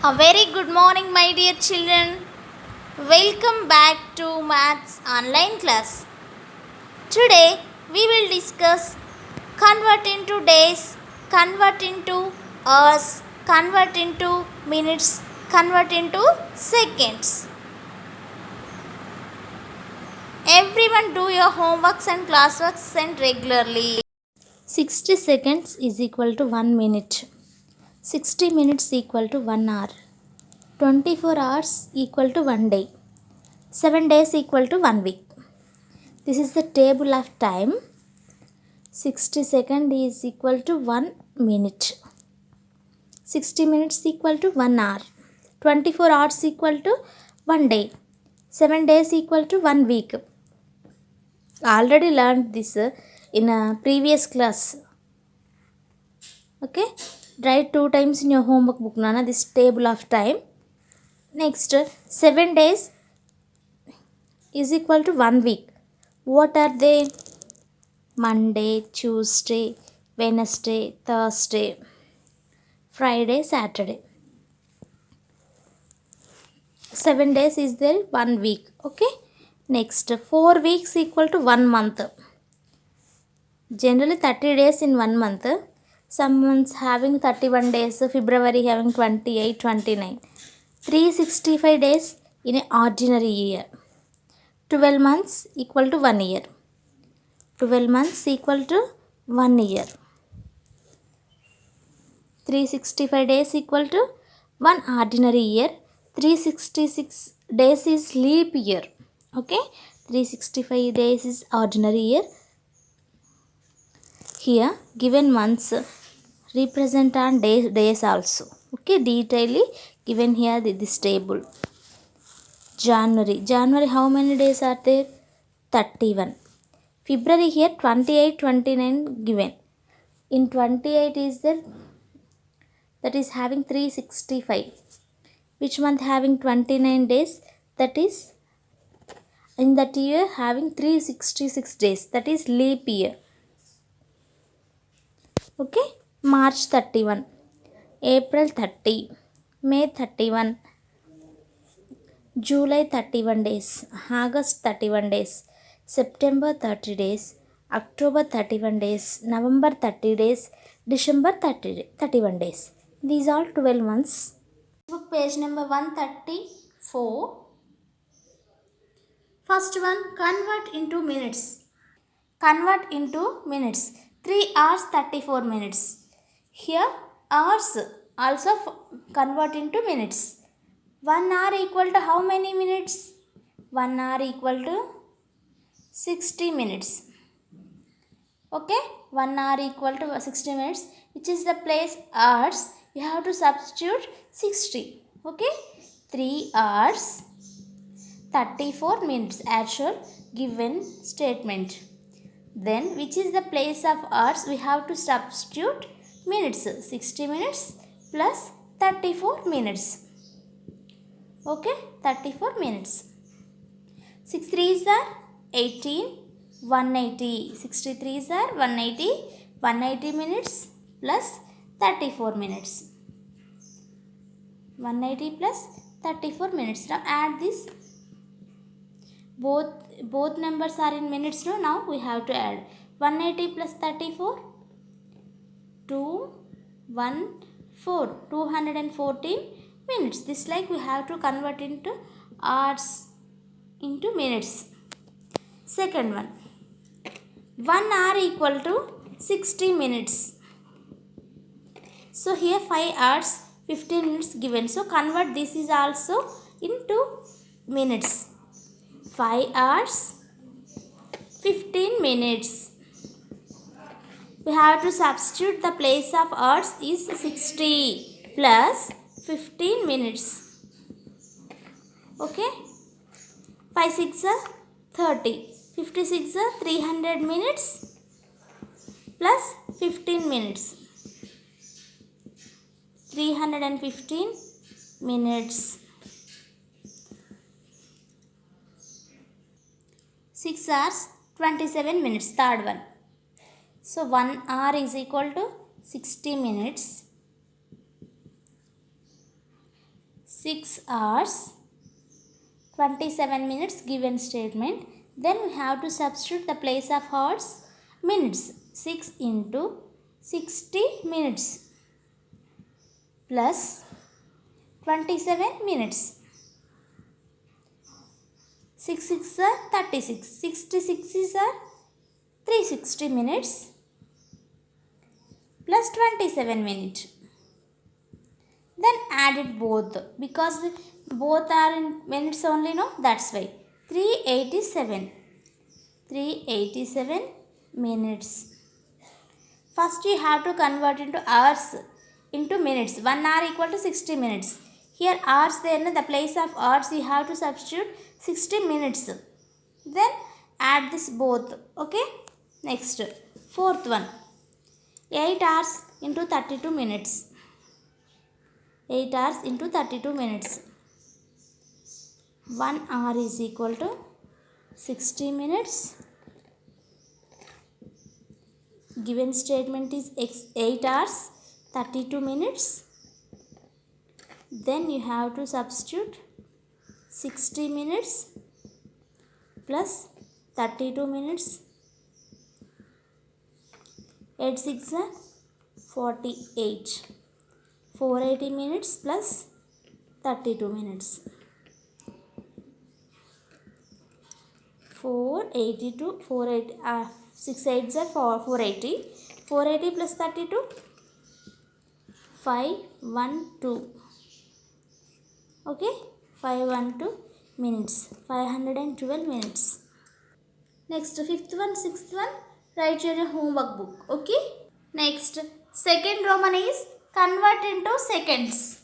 A very good morning, my dear children. Welcome back to Maths online class. Today we will discuss convert into days, convert into hours, convert into minutes, convert into seconds. Everyone do your homeworks and classworks sent regularly. 60 seconds is equal to 1 minute. 60 minutes equal to 1 hour. 24 hours equal to 1 day. 7 days equal to 1 week. This is the table of time. 60 seconds is equal to 1 minute. 60 minutes equal to 1 hour. 24 hours equal to 1 day. 7 days equal to 1 week. Already learned this in a previous class. Okay. Write 2 times in your homework book, Nana, this table of time. Next, 7 days is equal to 1 week. What are they? Monday, Tuesday, Wednesday, Thursday, Friday, Saturday. 7 days is there 1 week. Okay. Next, 4 weeks equal to 1 month. Generally 30 days in 1 month. Some months having 31 days. February having 28, 29. 365 days in an ordinary year. 12 months equal to 1 year. 12 months equal to 1 year. 365 days equal to 1 ordinary year. 366 days is leap year. Okay. 365 days is ordinary year. Here given months represent on days also. Okay. Detailedly given here this table. January. How many days are there? 31. February here 28, 29 given. In 28 is there, that is having 365. Which month having 29 days? That is in that year having 366 days. That is leap year. Okay. March 31. April 30. May 31. July 31 days. August 31 days. September 30 days. October 31 days. November 30 days. December 31 days. These are 12 months. Book page number 134. First one, convert into minutes. Convert into minutes. 3 hours 34 minutes. Here hours also convert into minutes. 1 hour equal to how many minutes? 1 hour equal to 60 minutes. Okay. 1 hour equal to 60 minutes. Which is the place hours? You have to substitute 60. Okay. 3 hours 34 minutes actual given statement. Then which is the place of hours? We have to substitute minutes. 60 minutes plus 34 minutes. Okay. 34 minutes. 6 3s are 18. 180. 63s are 180. 180 minutes plus 34 minutes. 180 plus 34 minutes. Now add this. Both numbers are in minutes. No? Now we have to add 180 plus 34. 214. 214 minutes. This like we have to convert into hours into minutes. Second one. 1 hour equal to 60 minutes. So here 5 hours 15 minutes given. So convert this is also into minutes. 5 hours 15 minutes. We have to substitute the place of hours is 60 plus 15 minutes. Okay. 5 6 are 30. 56 are 300 minutes plus 15 minutes. 315 minutes. 6 hours 27 minutes. Third one. So 1 hour is equal to 60 minutes 6 hours 27 minutes given statement. Then we have to substitute the place of hours minutes. 6 into 60 minutes plus 27 minutes. 6 6 are 36. 66 is 360 minutes plus 27 minutes. Then add it both because both are in minutes only, no? That's why 387. 387 minutes. First you have to convert into hours into minutes. 1 hour equal to 60 minutes. Here hours there, in the place of hours you have to substitute 60 minutes. Then add this both. Okay. Next, fourth one. 8 hours into 32 minutes. 8 hours into 32 minutes. 1 hour is equal to 60 minutes. Given statement is 8 hours 32 minutes. Then you have to substitute 60 minutes plus 32 minutes. 8 6 are 48. 480 minutes plus 32 minutes. 480 to 480, 6 8s are 480. 480 plus 32, 512. Okay, 512 minutes. 512 minutes. Next, fifth one, sixth one, write your homework book. Okay. Next, second Roman is convert into seconds.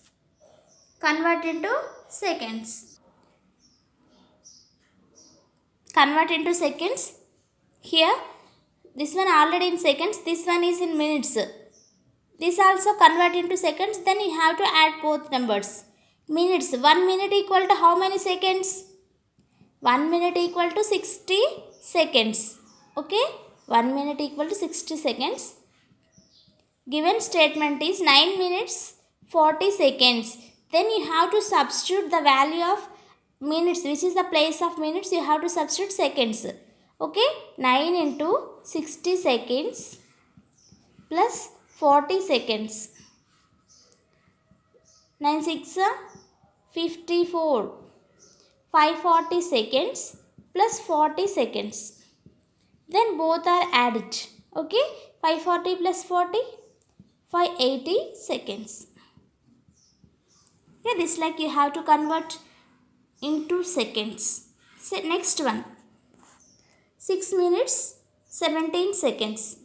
Convert into seconds. Convert into seconds. Here, this one already in seconds. This one is in minutes. This also convert into seconds. Then you have to add both numbers. Minutes. 1 minute equal to how many seconds? 1 minute equal to 60 seconds. Okay. 1 minute equal to 60 seconds. Given statement is 9 minutes 40 seconds. Then you have to substitute the value of minutes, which is the place of minutes. You have to substitute seconds. Okay. 9 into 60 seconds plus 40 seconds. 9 6 54. 540 seconds plus 40 seconds. Then both are added. Okay. 540 plus 40, 580 seconds. Okay, this like you have to convert into seconds. So next one, 6 minutes 17 seconds.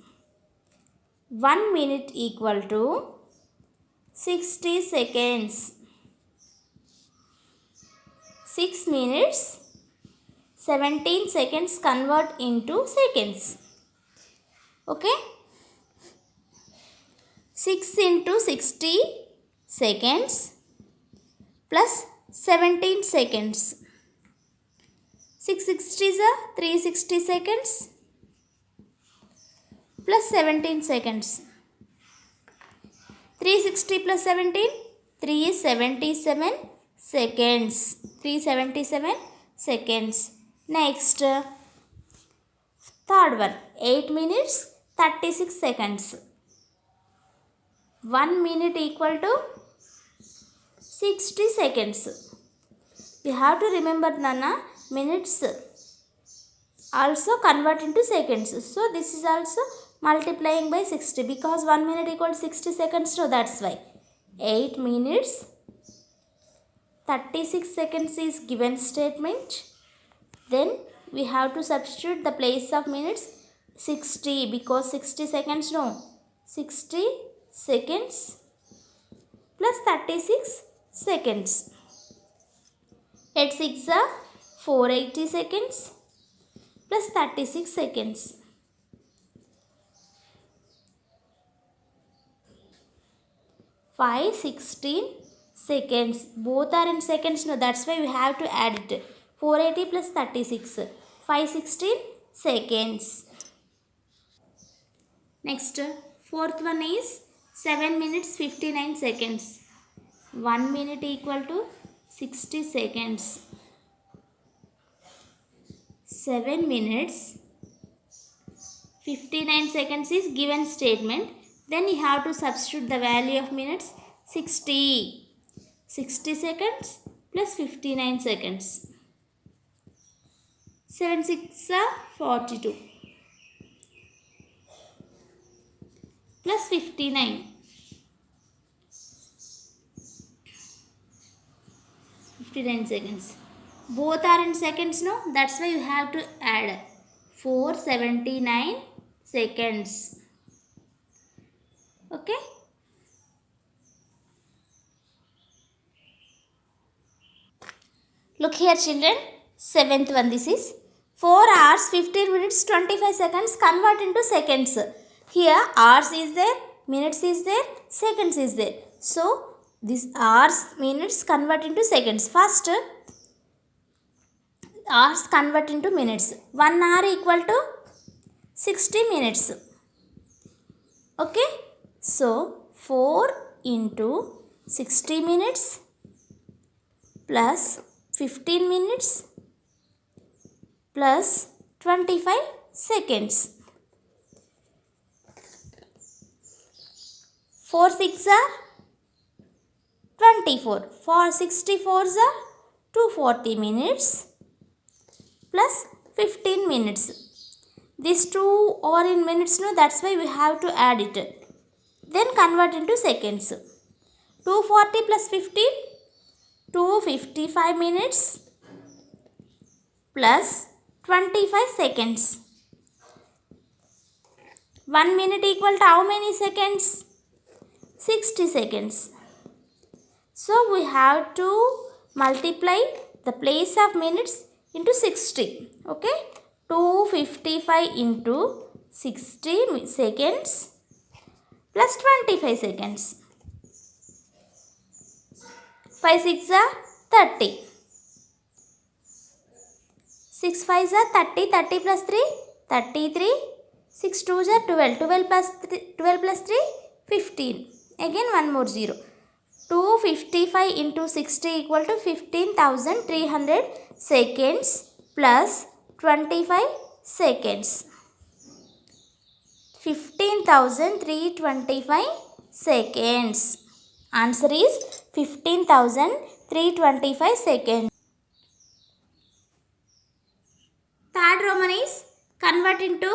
1 minute equal to 60 seconds. 6 minutes 17 seconds convert into seconds. Okay. 6 into 60 seconds plus 17 seconds. 6 60s are 360 seconds plus 17 seconds. 360 plus 17, 377 seconds. 377 seconds. Next, third one, 8 minutes 36 seconds. 1 minute equal to 60 seconds. You have to remember, Nana, minutes also convert into seconds. So this is also multiplying by 60 because 1 minute equals 60 seconds. So that's why 8 minutes 36 seconds is given statement. Then we have to substitute the place of minutes 60 because 60 seconds, no, 60 seconds plus 36 seconds. 8 6 are 480 seconds plus 36 seconds. 516 seconds. Both are in seconds, no, that's why we have to add it. 480 plus 36, 516 seconds. Next, fourth one is 7 minutes 59 seconds. 1 minute equal to 60 seconds. 7 minutes 59 seconds is given statement. Then you have to substitute the value of minutes. 60 seconds plus 59 seconds. 7 6 are 42 plus 59. 59 seconds. Both are in seconds, no? That's why you have to add 479 seconds. Okay? Look here, children. 7th one, this is 4 hours 15 minutes 25 seconds. Convert into seconds. Here hours is there, minutes is there, seconds is there. So this hours minutes convert into seconds. First hours convert into minutes. 1 hour equal to 60 minutes. Okay, so 4 into 60 minutes plus 15 minutes plus 25 seconds. 4 6 are 24. 4 64s are 240 minutes plus 15 minutes. These two are in minutes, no? That's why we have to add it. Then convert into seconds. 240 plus 15, 255 minutes plus 25 seconds. 1 minute equal to how many seconds? 60 seconds. So we have to multiply the place of minutes into 60. Okay? 255 into 60 seconds plus 25 seconds. 5 6 are 30. 6 5 are 30. 30 plus 3, 33. 6 2 are 12. 12 plus 3, 15. Again one more 0. 255 into 60 equal to 15,300 seconds plus 25 seconds. 15,325 seconds. Answer is 15,325 seconds. Third Roman is convert into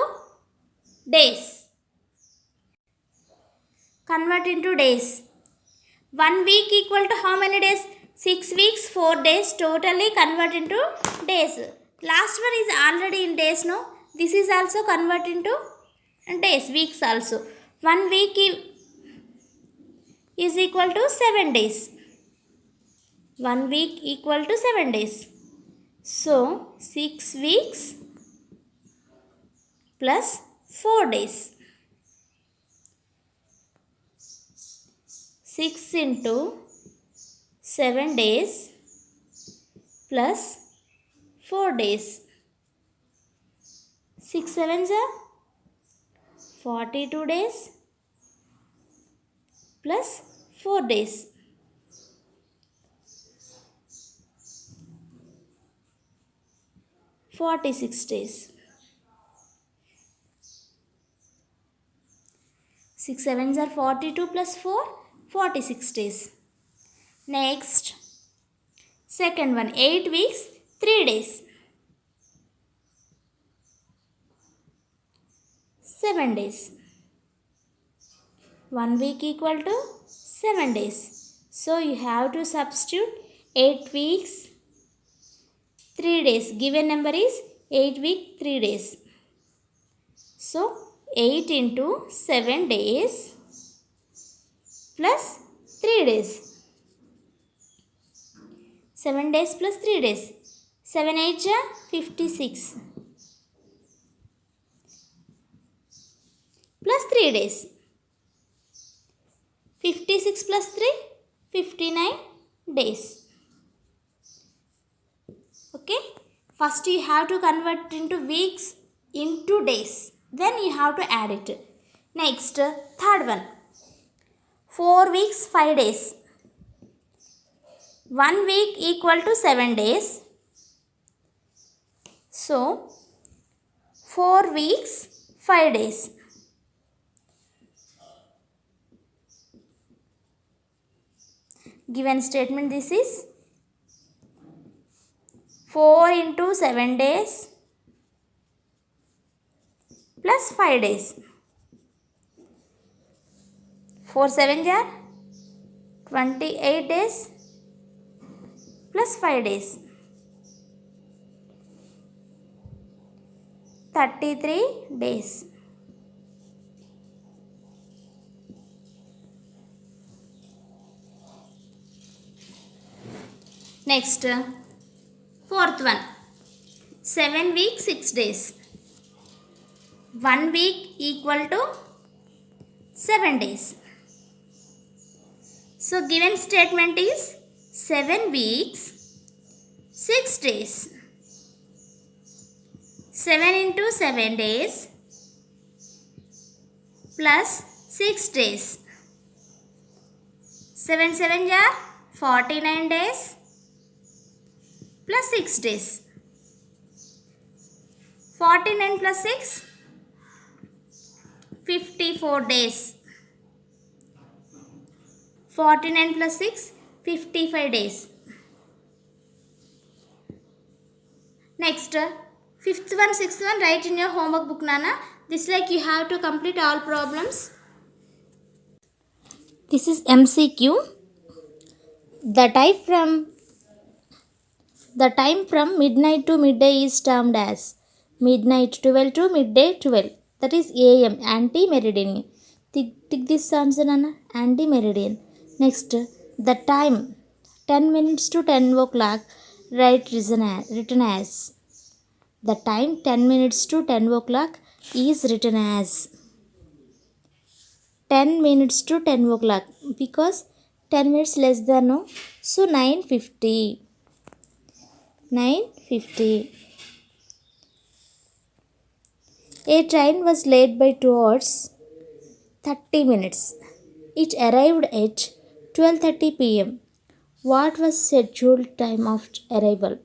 days. Convert into days. 1 week equal to how many days? 6 weeks, 4 days. Totally convert into days. Last one is already in days, no? This is also convert into days, weeks also. 1 week is equal to 7 days. 1 week equal to 7 days. So 6 weeks plus 4 days. 6 into 7 days plus 4 days. 6 sevens are 42 days plus 4 days. 46 days. 6 sevens are 42 plus 4, 46 days. Next, second one, 8 weeks, 3 days. 7 days. 1 week equal to 7 days. So you have to substitute 8 weeks, 3 days. Given number is 8 week, 3 days. So 8 into 7 days plus 3 days. 7 days plus 3 days. 7 8 are 56. Plus 3 days. 56 plus 3, 59 days. Okay. First you have to convert into weeks into days. Then you have to add it. Next, third one. 4 weeks, 5 days. 1 week equal to 7 days. So 4 weeks, 5 days. Given statement this is 4 into 7 days plus 5 days. 4 7 are 28 days plus 5 days. 33 days. Next, fourth one. 7 weeks, 6 days. 1 week equal to 7 days. So given statement is 7 weeks, 6 days. 7 into 7 days plus 6 days. 7 7 are 49 days plus 6 days. 49 plus 6, 54 days. 49 plus 6, 55 days. Next, fifth one, sixth one, write in your homework book, Nana. This you have to complete all problems. This is MCQ. The time from midnight to midday is termed as midnight 12 to midday 12. That is AM, anti-meridian. Tick this answer, Nana. Anti-meridian. Next, the time 10 minutes to 10 o'clock, written as. The time 10 minutes to 10 o'clock is written as 10 minutes to 10 o'clock because 10 minutes less than no. So 9:50. 9:50. A train was late by 2 hours 30 minutes. It arrived at 12:30 p.m. What was scheduled time of arrival?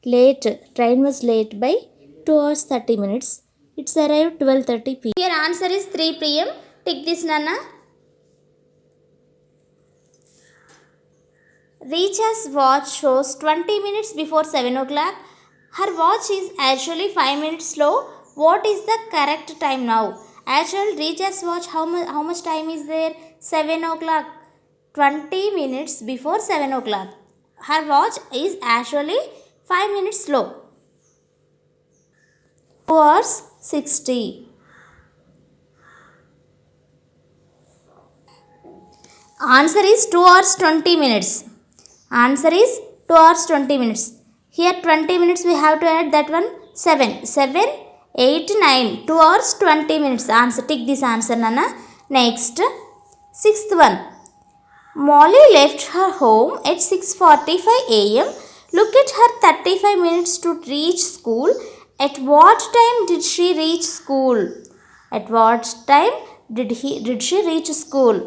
Late. Train was late by 2 hours 30 minutes. It's arrived 12:30 p.m. Here answer is 3 p.m. Tick this, Nana. Richa's watch shows 20 minutes before 7 o'clock. Her watch is actually 5 minutes slow. What is the correct time now? Actually, Richa's watch, how much time is there? 7 o'clock. 20 minutes before 7 o'clock. Her watch is actually 5 minutes slow. 2 hours 60. Answer is 2 hours 20 minutes. Answer is 2 hours 20 minutes. Here 20 minutes we have to add that one 7. 7, 8, 9. 2 hours 20 minutes. Answer. Take this answer, Nana. Next, sixth one. Molly left her home at 6:45 a.m. Look at her 35 minutes to reach school. At what time did she reach school? At what time did she reach school?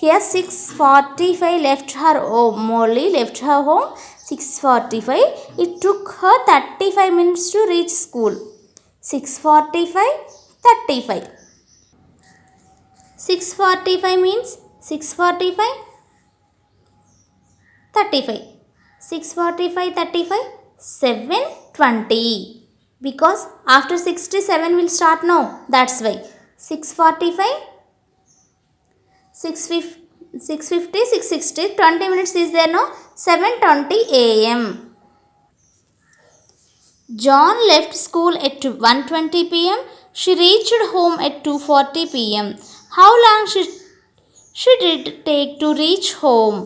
Here 6:45 left her home. Molly left her home 6:45. It took her 35 minutes to reach school. 6:45, 35. 6:45 means 6:45, 35. 6:45, 35, 7:20. Because after 67 will start now. That's why. 6:45, 6:50, 6:60. 20 minutes is there now. 7:20 a.m. John left school at 1:20 p.m. She reached home at 2:40 p.m. How long should it take to reach home?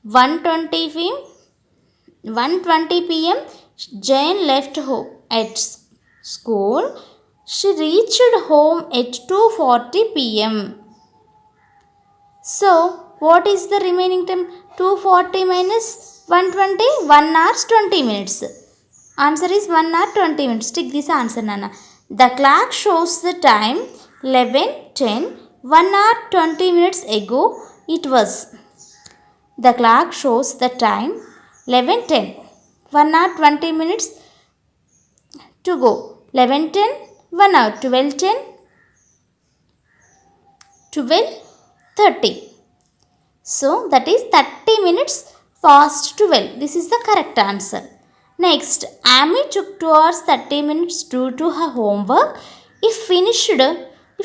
1:20 p.m. Jane left home at school. She reached home at 2:40 p.m. So, what is the remaining time? 2:40 minus 1:20, 1 hour 20 minutes. Answer is 1 hour 20 minutes. Take this answer, Nana. The clock shows the time 11:10. 1 hour 20 minutes ago, it was. The clock shows the time 11:10. 1 hour 20 minutes to go. 11:10, 1 hour. 12:10, 12:30. So that is 30 minutes past 12. This is the correct answer. Next, Amy took 2 hours 30 minutes due to her homework. If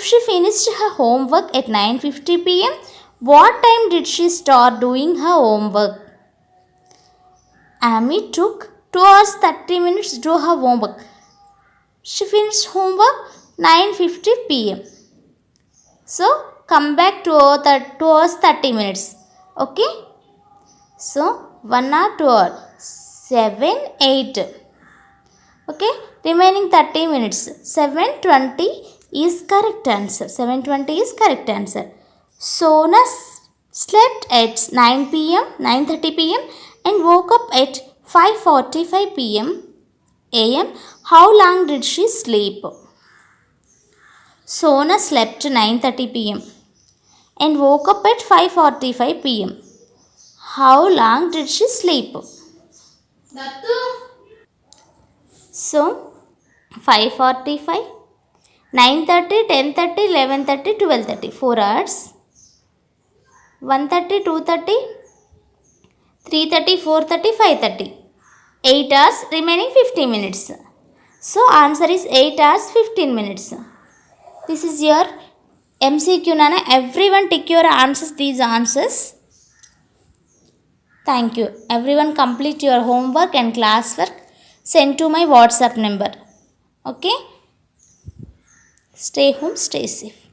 she finished her homework at 9:50 p.m., what time did she start doing her homework? Amy took 2 hours 30 minutes to do her homework. She finished homework 9:50 p.m. So come back to 2 hours 30 minutes. Okay. So 1 hour 2 hour 7 8. Okay. Remaining 30 minutes. 7:20 is correct answer. 7:20 is correct answer. Sona slept at 9 p.m. 9:30 p.m. and woke up at 5:45 p.m. a.m. How long did she sleep? Sona slept 9:30 p.m. and woke up at 5:45 p.m. How long did she sleep? So 5:45, 9:30, 10:30, 11:30, 12:30. 4 hours. 1:30, 2:30, 3:30, 4:30, 5:30. 8 hours, remaining 15 minutes. So answer is 8 hours 15 minutes. This is your MCQ Nana. Everyone tick your answers, these answers. Thank you. Everyone complete your homework and classwork. Send to my WhatsApp number. Okay. Stay home, stay safe.